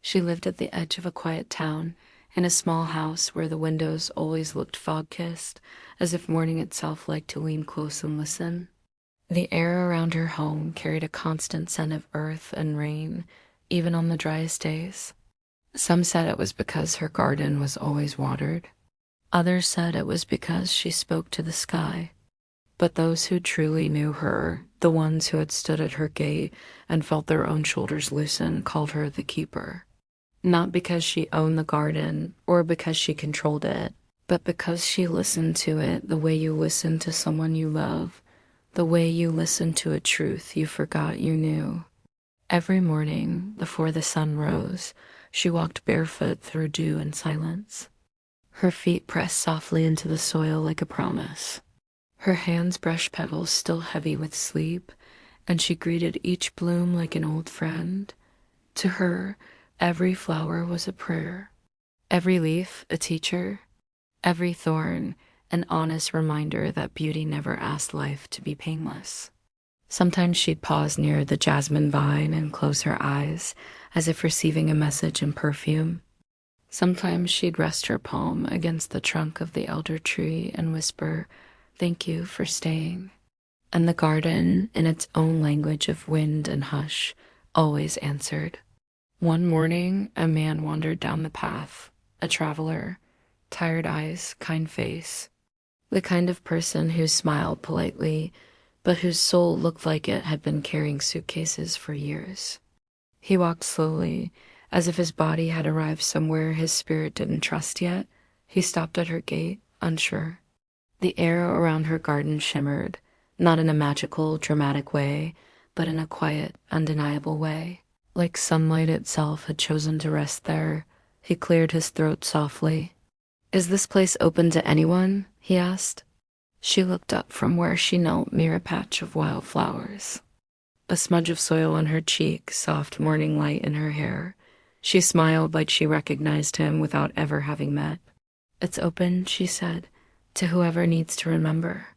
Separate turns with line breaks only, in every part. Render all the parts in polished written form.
She lived at the edge of a quiet town, in a small house where the windows always looked fog-kissed, as if morning itself liked to lean close and listen. The air around her home carried a constant scent of earth and rain, even on the driest days. Some said it was because her garden was always watered. Others said it was because she spoke to the sky. But those who truly knew her, the ones who had stood at her gate and felt their own shoulders loosen, called her the keeper. Not because she owned the garden or because she controlled it, but because she listened to it the way you listen to someone you love, the way you listen to a truth you forgot you knew. Every morning, before the sun rose, she walked barefoot through dew and silence. Her feet pressed softly into the soil like a promise. Her hands brushed petals still heavy with sleep, and she greeted each bloom like an old friend. To her, every flower was a prayer, every leaf a teacher, every thorn an honest reminder that beauty never asked life to be painless. Sometimes she'd pause near the jasmine vine and close her eyes, as if receiving a message in perfume. Sometimes she'd rest her palm against the trunk of the elder tree and whisper, "Thank you for staying." And the garden, in its own language of wind and hush, always answered. One morning, a man wandered down the path, a traveler, tired eyes, kind face, the kind of person who smiled politely, but whose soul looked like it had been carrying suitcases for years. He walked slowly, as if his body had arrived somewhere his spirit didn't trust yet. He stopped at her gate, unsure. The air around her garden shimmered, not in a magical, dramatic way, but in a quiet, undeniable way. Like sunlight itself had chosen to rest there. He cleared his throat softly. "Is this place open to anyone?" he asked. She looked up from where she knelt near a patch of wild flowers. A smudge of soil on her cheek, soft morning light in her hair. She smiled like she recognized him without ever having met. "It's open," she said, "to whoever needs to remember."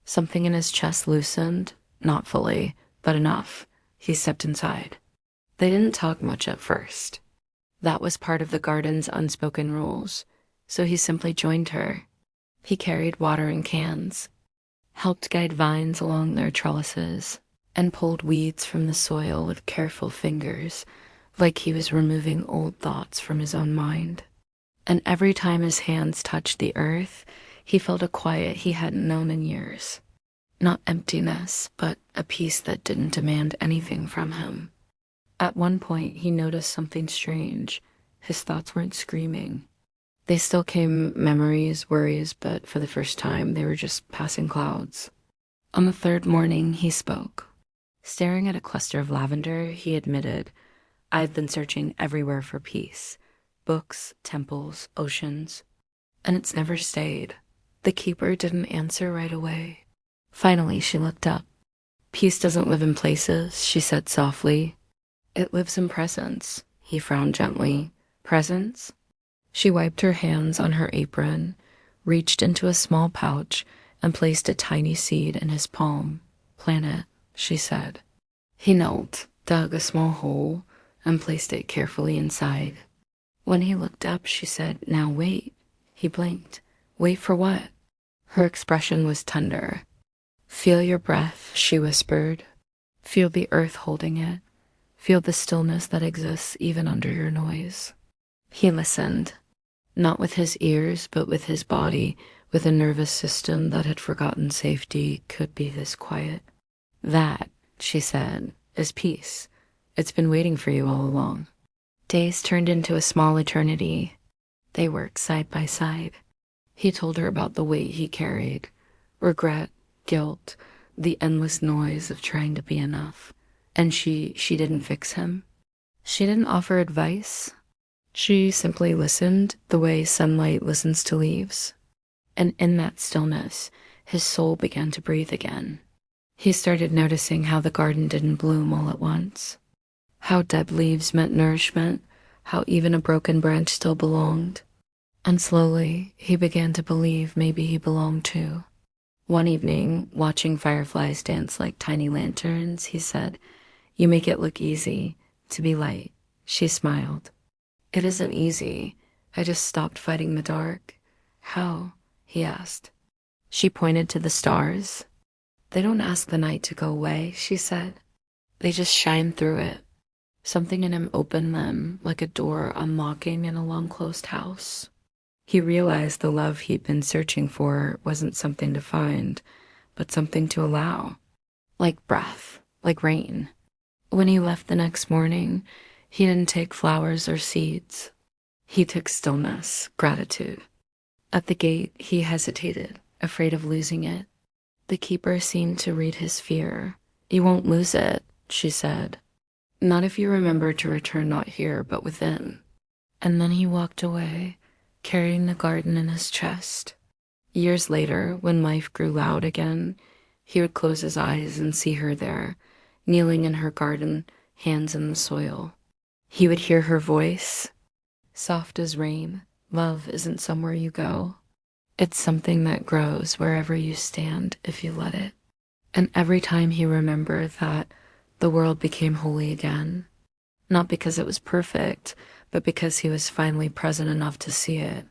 Something in his chest loosened, not fully, but enough. He stepped inside. They didn't talk much at first. That was part of the garden's unspoken rules, so he simply joined her. He carried water in cans, helped guide vines along their trellises, and pulled weeds from the soil with careful fingers, like he was removing old thoughts from his own mind. And every time his hands touched the earth, he felt a quiet he hadn't known in years. Not emptiness, but a peace that didn't demand anything from him. At one point, he noticed something strange. His thoughts weren't screaming. They still came, memories, worries, but for the first time, they were just passing clouds. On the third morning, he spoke. Staring at a cluster of lavender, he admitted, "I've been searching everywhere for peace. Books, temples, oceans. And it's never stayed." The keeper didn't answer right away. Finally, she looked up. "Peace doesn't live in places," she said softly. "It lives in presence." He frowned gently. "Presence?" She wiped her hands on her apron, reached into a small pouch, and placed a tiny seed in his palm. "Plant it," she said. He knelt, dug a small hole, and placed it carefully inside. When he looked up, she said, "Now wait." He blinked. "Wait for what?" Her expression was tender. "Feel your breath," she whispered. "Feel the earth holding it. Feel the stillness that exists even under your noise." He listened, not with his ears, but with his body, with a nervous system that had forgotten safety could be this quiet. "That," she said, "is peace. It's been waiting for you all along." Days turned into a small eternity. They worked side by side. He told her about the weight he carried, regret, guilt, the endless noise of trying to be enough. And she didn't fix him. She didn't offer advice. She simply listened the way sunlight listens to leaves. And in that stillness, his soul began to breathe again. He started noticing how the garden didn't bloom all at once, how dead leaves meant nourishment, how even a broken branch still belonged. And slowly, he began to believe maybe he belonged too. One evening, watching fireflies dance like tiny lanterns, he said, "You make it look easy to be light." She smiled. It isn't easy. I just stopped fighting the dark. How? He asked. She pointed to the stars. They don't ask the night to go away, she said. They just shine through it. Something in him opened them like a door unlocking in a long-closed house. He realized the love he'd been searching for wasn't something to find, but something to allow. Like breath, like rain. When he left the next morning, he didn't take flowers or seeds. He took stillness, gratitude. At the gate, he hesitated, afraid of losing it. The keeper seemed to read his fear. You won't lose it, she said. Not if you remember to return not here, but within. And then he walked away, carrying the garden in his chest. Years later, when life grew loud again, he would close his eyes and see her there, kneeling in her garden, hands in the soil. He would hear her voice, soft as rain. Love isn't somewhere you go. It's something that grows wherever you stand if you let it. And every time he remembered that, the world became holy again. Not because it was perfect, but because he was finally present enough to see it.